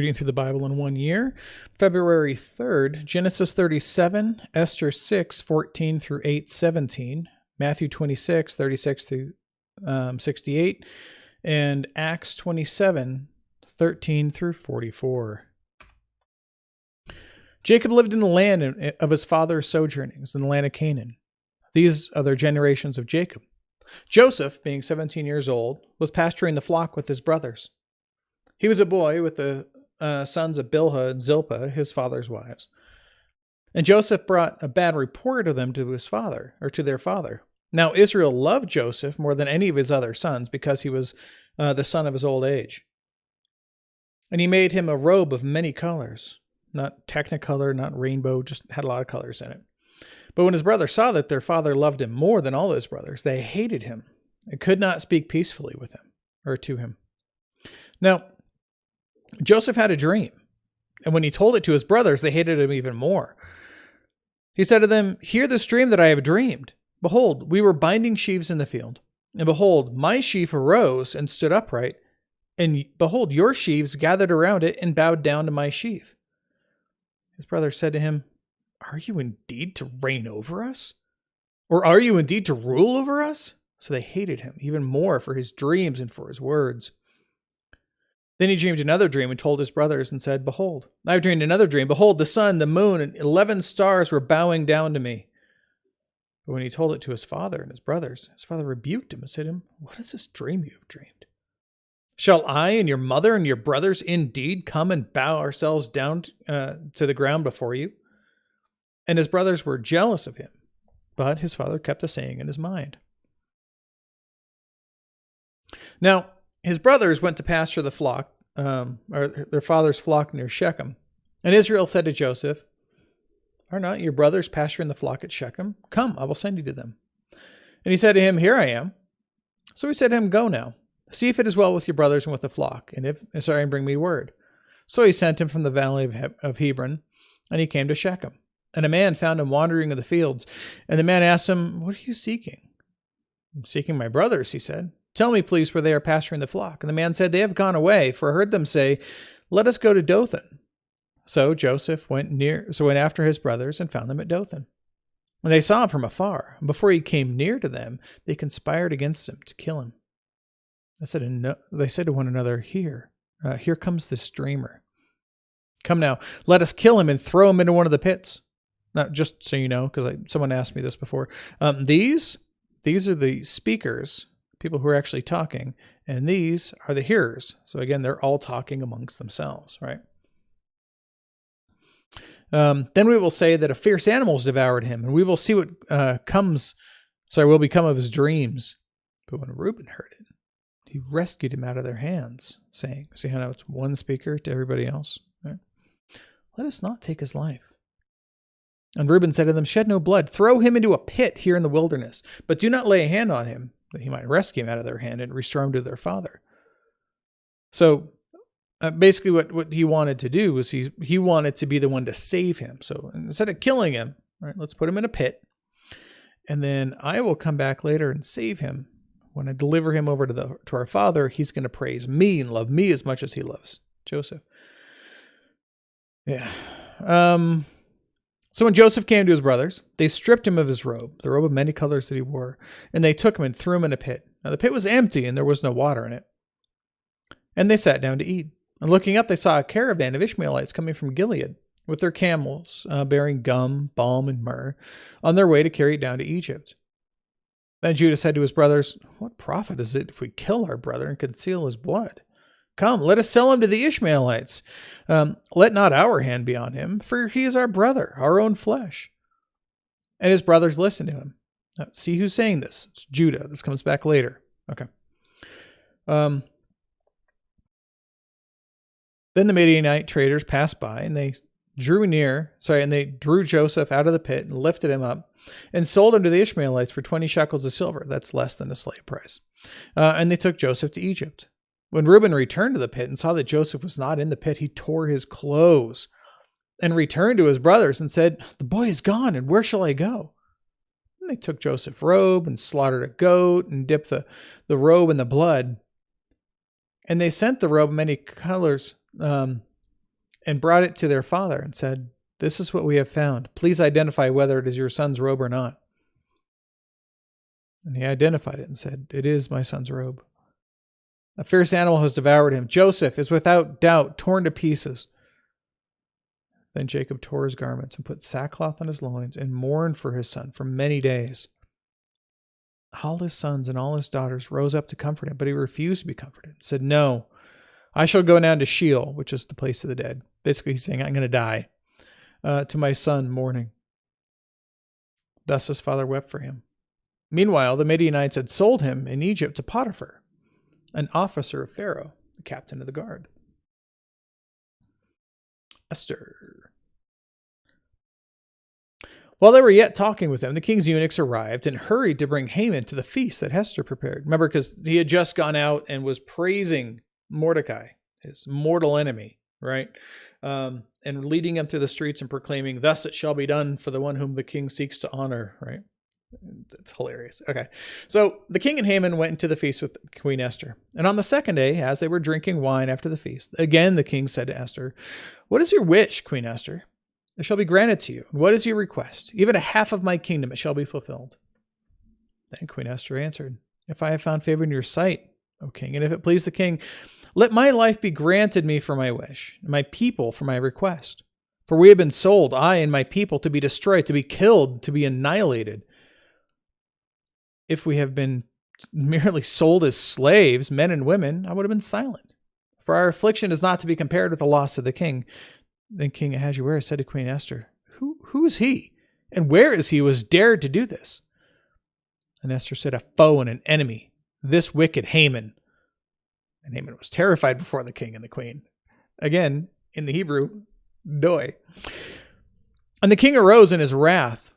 Reading through the Bible in 1 year. February 3rd, Genesis 37, Esther 6, 14 through 8, 17, Matthew 26, 36 through 68, and Acts 27, 13 through 44. Jacob lived in the land of his father's sojournings, in the land of Canaan. These are the generations of Jacob. Joseph, being 17 years old, was pasturing the flock with his brothers. He was a boy with the sons of Bilhah and Zilpah, his father's wives. And Joseph brought a bad report of them to his father, or to their father. Now Israel loved Joseph more than any of his other sons because he was the son of his old age. And he made him a robe of many colors, not technicolor, not rainbow, just had a lot of colors in it. But when his brothers saw that their father loved him more than all his brothers, they hated him and could not speak peacefully with him or to him. Now, Joseph had a dream, and when he told it to his brothers, they hated him even more. He said to them, "Hear this dream that I have dreamed. Behold, we were binding sheaves in the field, and behold, my sheaf arose and stood upright, and behold, your sheaves gathered around it and bowed down to my sheaf." His brothers said to him, "Are you indeed to reign over us? Or are you indeed to rule over us?" So they hated him even more for his dreams and for his words. Then he dreamed another dream and told his brothers and said, "Behold, I have dreamed another dream. Behold, the sun, the moon, and 11 stars were bowing down to me." But when he told it to his father and his brothers, his father rebuked him and said to him, "What is this dream you have dreamed? Shall I and your mother and your brothers indeed come and bow ourselves down to the ground before you?" And his brothers were jealous of him, but his father kept the saying in his mind. Now, his brothers went to pasture the flock, or their father's flock near Shechem. And Israel said to Joseph, "Are not your brothers pasturing the flock at Shechem? Come, I will send you to them." And he said to him, "Here I am." So he said to him, "Go now, see if it is well with your brothers and with the flock, and bring me word." So he sent him from the valley of Hebron, and he came to Shechem. And a man found him wandering in the fields. And the man asked him, "What are you seeking?" "I'm seeking my brothers," he said. "Tell me, please, where they are pasturing the flock." And the man said, "They have gone away, for I heard them say, 'Let us go to Dothan.'" So Joseph went after his brothers and found them at Dothan. When they saw him from afar, and before he came near to them, they conspired against him to kill him. They said to one another, Here comes this dreamer. Come now, let us kill him and throw him into one of the pits." Now, just so you know, because someone asked me this before, these are the speakers, people who are actually talking, and these are the hearers. So again, they're all talking amongst themselves, right? Then we will say that a fierce animal has devoured him, and we will see what will become of his dreams. But when Reuben heard it, he rescued him out of their hands, saying, see how now it's one speaker to everybody else, right? "Let us not take his life." And Reuben said to them, "Shed no blood. Throw him into a pit here in the wilderness, but do not lay a hand on him, that he might rescue him out of their hand and restore him to their father." So basically what he wanted to do was he wanted to be the one to save him. So instead of killing him, right, let's put him in a pit, and then I will come back later and save him. When I deliver him over to our father, he's going to praise me and love me as much as he loves Joseph. Yeah. So when Joseph came to his brothers, they stripped him of his robe, the robe of many colors that he wore, and they took him and threw him in a pit. Now the pit was empty and there was no water in it. And they sat down to eat. And looking up, they saw a caravan of Ishmaelites coming from Gilead with their camels, bearing gum, balm, and myrrh, on their way to carry it down to Egypt. Then Judah said to his brothers, "What profit is it if we kill our brother and conceal his blood? Come, let us sell him to the Ishmaelites. Let not our hand be on him, for he is our brother, our own flesh." And his brothers listened to him. Now, see who's saying this. It's Judah. This comes back later. Okay. Then the Midianite traders passed by, and they drew Joseph out of the pit and lifted him up and sold him to the Ishmaelites for 20 shekels of silver. That's less than a slave price. And they took Joseph to Egypt. When Reuben returned to the pit and saw that Joseph was not in the pit, he tore his clothes and returned to his brothers and said, "The boy is gone, and where shall I go?" And they took Joseph's robe and slaughtered a goat and dipped the robe in the blood. And they sent the robe many colors and brought it to their father and said, "This is what we have found. Please identify whether it is your son's robe or not." And he identified it and said, "It is my son's robe. A fierce animal has devoured him. Joseph is without doubt torn to pieces." Then Jacob tore his garments and put sackcloth on his loins and mourned for his son for many days. All his sons and all his daughters rose up to comfort him, but he refused to be comforted and said, "No, I shall go down to Sheol," which is the place of the dead. Basically, he's saying, "I'm going to die," to my son mourning. Thus his father wept for him. Meanwhile, the Midianites had sold him in Egypt to Potiphar, an officer of Pharaoh, the captain of the guard. Esther. While they were yet talking with him, the king's eunuchs arrived and hurried to bring Haman to the feast that Esther prepared. Remember, because he had just gone out and was praising Mordecai, his mortal enemy, right? And leading him through the streets and proclaiming, "Thus it shall be done for the one whom the king seeks to honor," right? It's hilarious. Okay. So the king and Haman went into the feast with Queen Esther. And on the second day, as they were drinking wine after the feast, again the king said to Esther, "What is your wish, Queen Esther? It shall be granted to you. What is your request? Even a half of my kingdom, it shall be fulfilled." Then Queen Esther answered, "If I have found favor in your sight, O king, and if it please the king, let my life be granted me for my wish, and my people for my request. For we have been sold, I and my people, to be destroyed, to be killed, to be annihilated. If we have been merely sold as slaves, men and women, I would have been silent. For our affliction is not to be compared with the loss of the king." Then King Ahasuerus said to Queen Esther, Who is he? And where is he who has dared to do this?" And Esther said, "A foe and an enemy, this wicked Haman." And Haman was terrified before the king and the queen. Again, in the Hebrew, doi. And the king arose in his wrath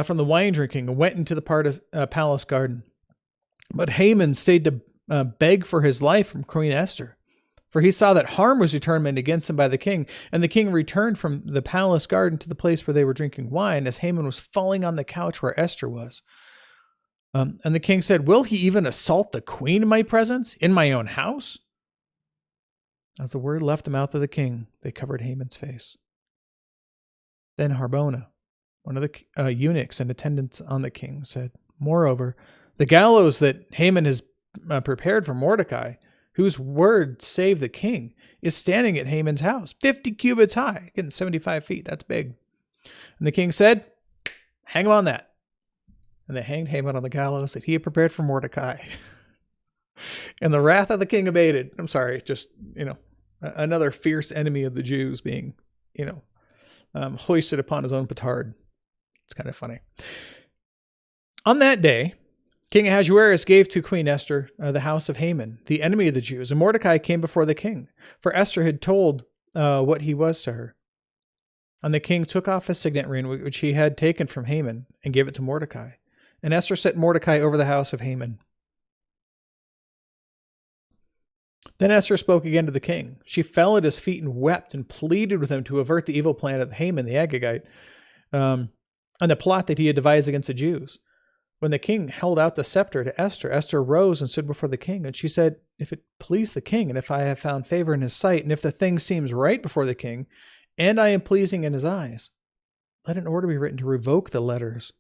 from the wine drinking and went into the palace garden. But Haman stayed to beg for his life from Queen Esther, for he saw that harm was determined against him by the king. And the king returned from the palace garden to the place where they were drinking wine, as Haman was falling on the couch where Esther was. And the king said, "Will he even assault the queen in my presence, in my own house?" As the word left the mouth of the king, they covered Haman's face. Then Harbona, one of the eunuchs and attendants on the king, said, "Moreover, the gallows that Haman has prepared for Mordecai, whose word saved the king, is standing at Haman's house, 50 cubits high, getting 75 feet. That's big." And the king said, "Hang him on that." And they hanged Haman on the gallows that he had prepared for Mordecai. And the wrath of the king abated. I'm sorry, just, another fierce enemy of the Jews being, hoisted upon his own petard. It's kind of funny. On that day, King Ahasuerus gave to Queen Esther the house of Haman, the enemy of the Jews, and Mordecai came before the king, for Esther had told what he was to her. And the king took off his signet ring, which he had taken from Haman, and gave it to Mordecai. And Esther set Mordecai over the house of Haman. Then Esther spoke again to the king. She fell at his feet and wept and pleaded with him to avert the evil plan of Haman the Agagite, and the plot that he had devised against the Jews. When the king held out the scepter to Esther, Esther rose and stood before the king, and she said, "If it please the king, and if I have found favor in his sight, and if the thing seems right before the king, and I am pleasing in his eyes, let an order be written to revoke the letters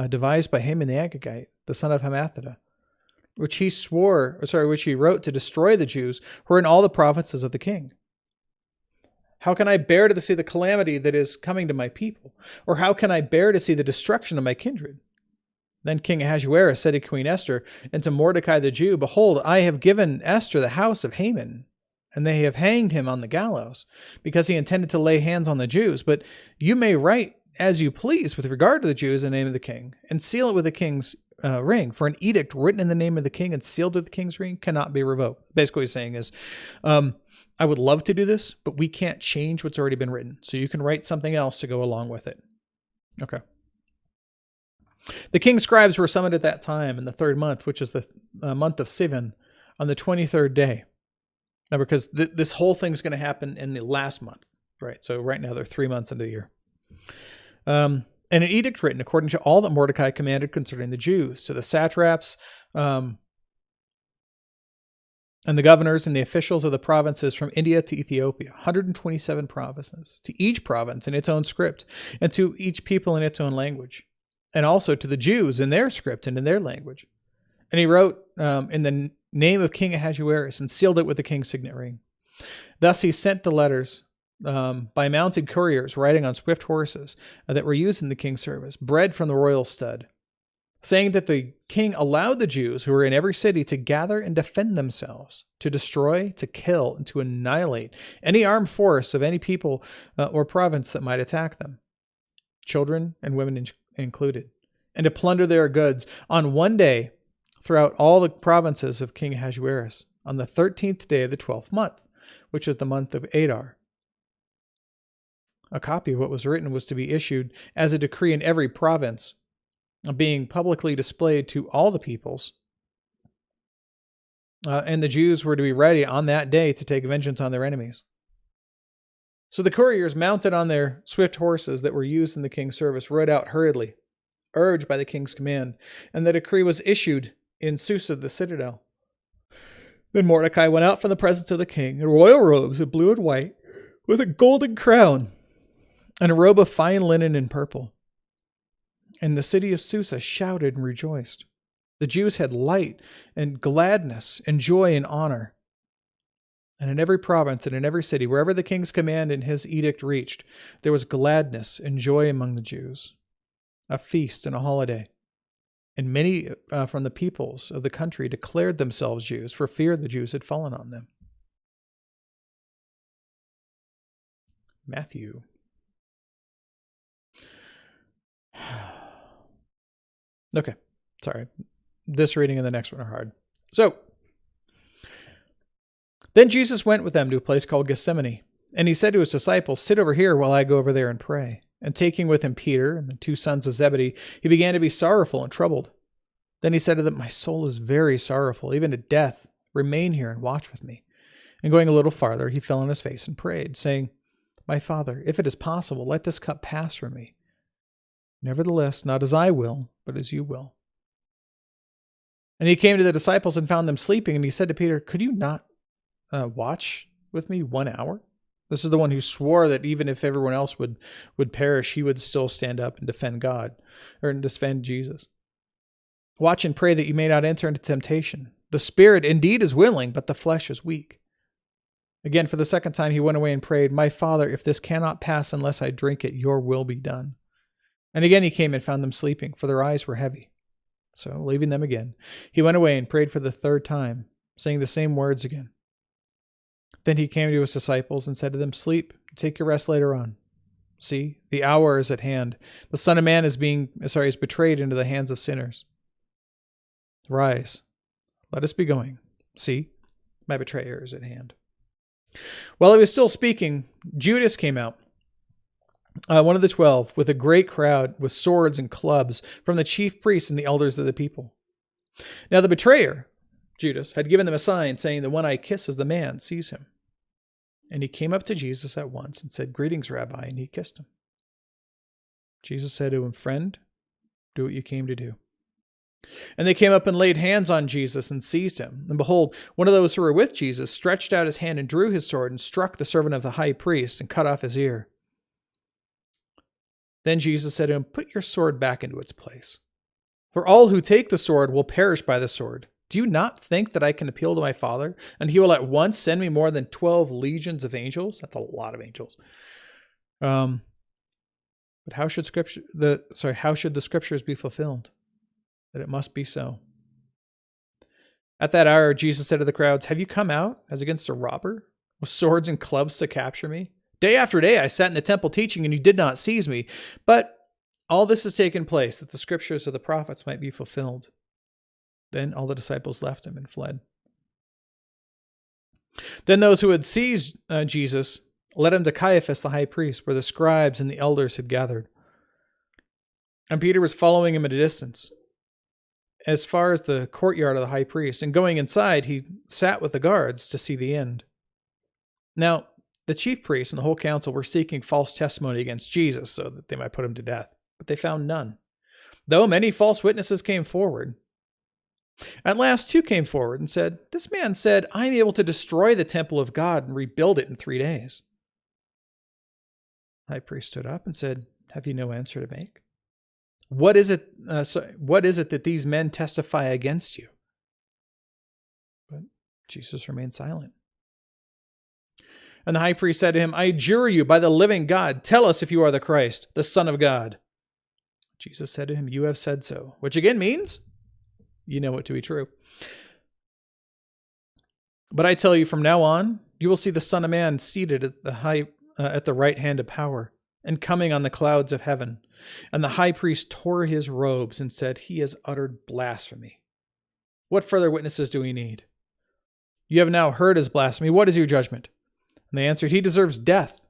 devised by Haman the Agagite, the son of Hammedatha, which he wrote to destroy the Jews who are in all the provinces of the king. How can I bear to see the calamity that is coming to my people? Or how can I bear to see the destruction of my kindred?" Then King Ahasuerus said to Queen Esther and to Mordecai the Jew, "Behold, I have given Esther the house of Haman, and they have hanged him on the gallows, because he intended to lay hands on the Jews. But you may write as you please with regard to the Jews in the name of the king, and seal it with the king's ring. For an edict written in the name of the king and sealed with the king's ring cannot be revoked." Basically what he's saying is, I would love to do this, but we can't change what's already been written. So you can write something else to go along with it. Okay. The king's scribes were summoned at that time in the third month, which is the month of Sivan, on the 23rd day. Now, because this whole thing's going to happen in the last month, right? So right now they're 3 months into the year. And an edict written according to all that Mordecai commanded concerning the Jews, to the satraps, and the governors and the officials of the provinces from India to Ethiopia, 127 provinces, to each province in its own script, and to each people in its own language, and also to the Jews in their script and in their language. And he wrote in the name of King Ahasuerus and sealed it with the king's signet ring. Thus he sent the letters by mounted couriers riding on swift horses that were used in the king's service, bred from the royal stud, saying that the king allowed the Jews who were in every city to gather and defend themselves, to destroy, to kill, and to annihilate any armed force of any people or province that might attack them, children and women included, and to plunder their goods on one day throughout all the provinces of King Ahasuerus, on the 13th day of the 12th month, which is the month of Adar. A copy of what was written was to be issued as a decree in every province, being publicly displayed to all the peoples. And the Jews were to be ready on that day to take vengeance on their enemies. So the couriers, mounted on their swift horses that were used in the king's service, rode out hurriedly, urged by the king's command, and the decree was issued in Susa, the citadel. Then Mordecai went out from the presence of the king in royal robes of blue and white, with a golden crown, and a robe of fine linen and purple. And the city of Susa shouted and rejoiced. The Jews had light and gladness and joy and honor. And in every province and in every city, wherever the king's command and his edict reached, there was gladness and joy among the Jews, a feast and a holiday. And many from the peoples of the country declared themselves Jews, for fear the Jews had fallen on them. Matthew. Okay, sorry. This reading and the next one are hard. So, then Jesus went with them to a place called Gethsemane, and he said to his disciples, "Sit over here while I go over there and pray." And taking with him Peter and the two sons of Zebedee, he began to be sorrowful and troubled. Then he said to them, "My soul is very sorrowful, even to death. Remain here and watch with me." And going a little farther, he fell on his face and prayed, saying, "My Father, if it is possible, let this cup pass from me. Nevertheless, not as I will, but as you will." And he came to the disciples and found them sleeping, and he said to Peter, "Could you not watch with me 1 hour?" This is the one who swore that even if everyone else would perish, he would still stand up and defend God, or defend Jesus. "Watch and pray that you may not enter into temptation. The spirit indeed is willing, but the flesh is weak." Again, for the second time, he went away and prayed, "My Father, if this cannot pass unless I drink it, your will be done." And again he came and found them sleeping, for their eyes were heavy. So, leaving them again, he went away and prayed for the third time, saying the same words again. Then he came to his disciples and said to them, "Sleep, take your rest later on. See, the hour is at hand. The Son of Man is betrayed into the hands of sinners. Rise, let us be going. See, my betrayer is at hand." While he was still speaking, Judas came out, one of the 12, with a great crowd, with swords and clubs, from the chief priests and the elders of the people. Now the betrayer, Judas, had given them a sign, saying, "The one I kiss is the man, seize him." And he came up to Jesus at once and said, "Greetings, Rabbi," and he kissed him. Jesus said to him, "Friend, do what you came to do." And they came up and laid hands on Jesus and seized him. And behold, one of those who were with Jesus stretched out his hand and drew his sword and struck the servant of the high priest and cut off his ear. Then Jesus said to him, "Put your sword back into its place. For all who take the sword will perish by the sword. Do you not think that I can appeal to my Father, and he will at once send me more than 12 legions of angels?" That's a lot of angels. But how should the scriptures be fulfilled? That it must be so. At that hour, Jesus said to the crowds, "Have you come out as against a robber, with swords and clubs to capture me? Day after day I sat in the temple teaching, and you did not seize me. But all this has taken place, that the scriptures of the prophets might be fulfilled." Then all the disciples left him and fled. Then those who had seized Jesus led him to Caiaphas the high priest, where the scribes and the elders had gathered. And Peter was following him at a distance, as far as the courtyard of the high priest. And going inside, he sat with the guards to see the end. Now, the chief priests and the whole council were seeking false testimony against Jesus so that they might put him to death. But they found none, though many false witnesses came forward. At last, two came forward and said, "This man said, I am able to destroy the temple of God and rebuild it in 3 days." The high priest stood up and said, "Have you no answer to make? What is it that these men testify against you?" But Jesus remained silent. And the high priest said to him, "I adjure you by the living God, tell us if you are the Christ, the Son of God." Jesus said to him, "You have said so," which again means you know it to be true. "But I tell you, from now on, you will see the Son of Man seated at the right hand of power and coming on the clouds of heaven." And the high priest tore his robes and said, "He has uttered blasphemy. What further witnesses do we need? You have now heard his blasphemy. What is your judgment?" And they answered, "He deserves death."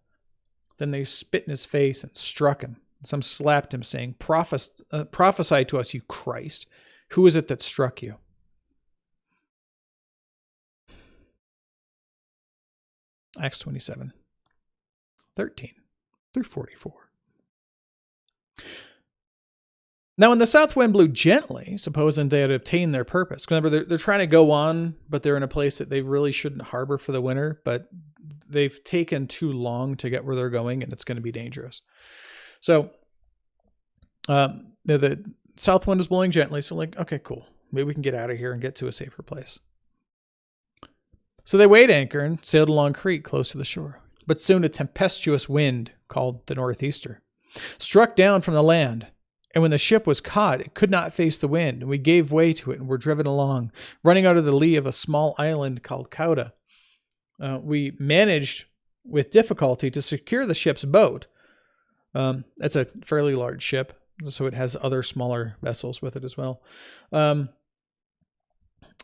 Then they spit in his face and struck him. Some slapped him, saying, "Prophesy to us, you Christ. Who is it that struck you?" Acts 27, 13 through 44. Now, when the south wind blew gently, supposing they had obtained their purpose. Remember, they're trying to go on, but they're in a place that they really shouldn't harbor for the winter, but they've taken too long to get where they're going, and it's going to be dangerous. So the south wind was blowing gently, so like, okay, cool. Maybe we can get out of here and get to a safer place. So they weighed anchor and sailed along Crete close to the shore. But soon a tempestuous wind, called the northeaster, struck down from the land. And when the ship was caught, it could not face the wind, and we gave way to it and were driven along, running out of the lee of a small island called Cauda. We managed with difficulty to secure the ship's boat. It's a fairly large ship, so it has other smaller vessels with it as well.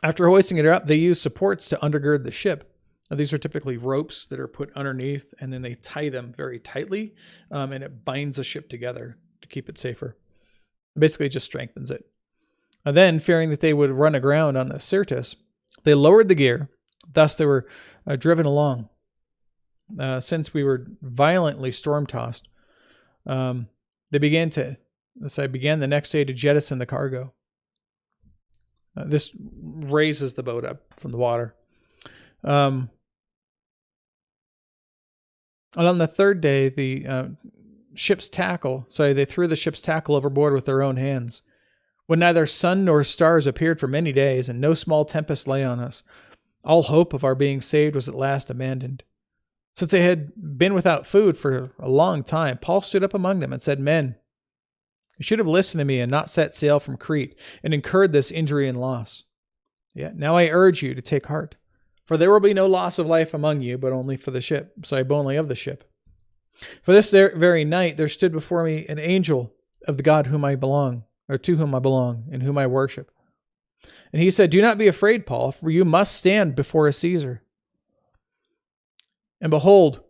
After hoisting it up, they used supports to undergird the ship. Now, these are typically ropes that are put underneath, and then they tie them very tightly, and it binds the ship together to keep it safer. Basically, just strengthens it. And then, fearing that they would run aground on the Syrtis, they lowered the gear. Thus, they were driven along. Since we were violently storm-tossed, they began the next day to jettison the cargo. This raises the boat up from the water. And on the third day, they threw the ship's tackle overboard with their own hands. When neither sun nor stars appeared for many days, and no small tempest lay on us, all hope of our being saved was at last abandoned. Since they had been without food for a long time, Paul stood up among them and said, "Men, you should have listened to me and not set sail from Crete and incurred this injury and loss. Yet now I urge you to take heart, for there will be no loss of life among you, but only of the ship. For this very night there stood before me an angel of the God to whom I belong, and whom I worship. And he said, 'Do not be afraid, Paul, for you must stand before a Caesar. And behold,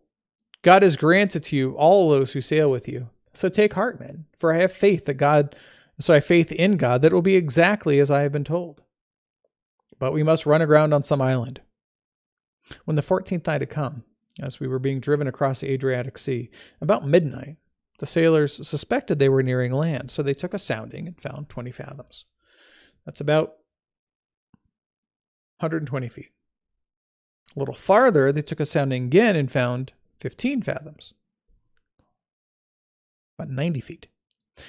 God has granted to you all those who sail with you. So take heart, men, for I have faith in God that it will be exactly as I have been told. But we must run aground on some island.' When the 14th night had come, as we were being driven across the Adriatic Sea, about midnight, the sailors suspected they were nearing land, so they took a sounding and found 20 fathoms. That's about 120 feet. A little farther, they took a sounding again and found 15 fathoms. About 90 feet.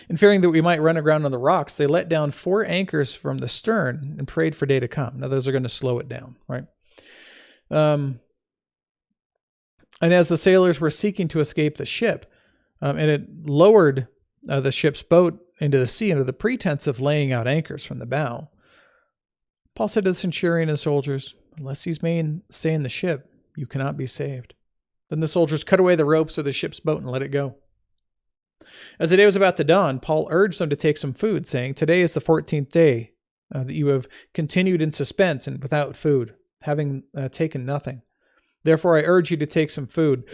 And fearing that we might run aground on the rocks, they let down 4 anchors from the stern and prayed for day to come. Now, those are going to slow it down, right? And as the sailors were seeking to escape the ship, and it lowered the ship's boat into the sea under the pretense of laying out anchors from the bow, Paul said to the centurion and soldiers, "Unless these men stay in the ship, you cannot be saved." Then the soldiers cut away the ropes of the ship's boat and let it go. As the day was about to dawn, Paul urged them to take some food, saying, "Today is the 14th day that you have continued in suspense and without food, having taken nothing. Therefore I urge you to take some food,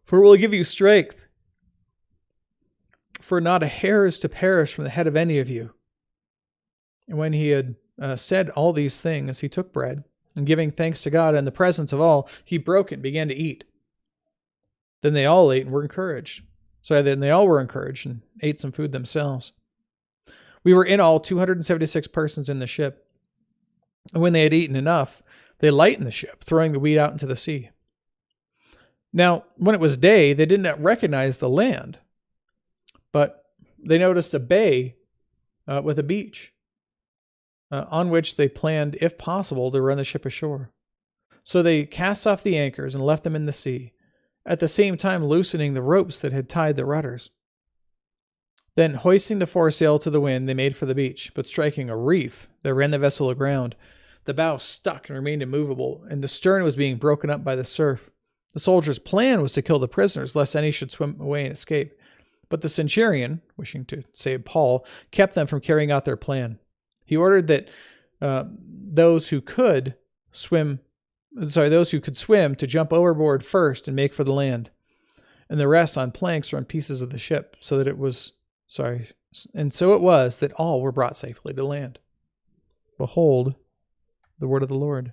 for it will give you strength. For not a hair is to perish from the head of any of you." And when he had said all these things, he took bread, and giving thanks to God in the presence of all, he broke it and began to eat. Then they all ate and were encouraged. Then they all were encouraged and ate some food themselves. We were in all 276 persons in the ship, And when they had eaten enough, they lightened the ship, throwing the wheat out into the sea. Now, when it was day, they did not recognize the land, but they noticed a bay with a beach on which they planned, if possible, to run the ship ashore. So they cast off the anchors and left them in the sea, at the same time loosening the ropes that had tied the rudders. Then, hoisting the foresail to the wind, they made for the beach, but striking a reef that ran the vessel aground. The bow stuck and remained immovable, and the stern was being broken up by the surf. The soldiers' plan was to kill the prisoners, lest any should swim away and escape. But the centurion, wishing to save Paul, kept them from carrying out their plan. He ordered that those who could swim to jump overboard first and make for the land, and the rest on planks or on pieces of the ship, so it was that all were brought safely to land. Behold, the word of the Lord.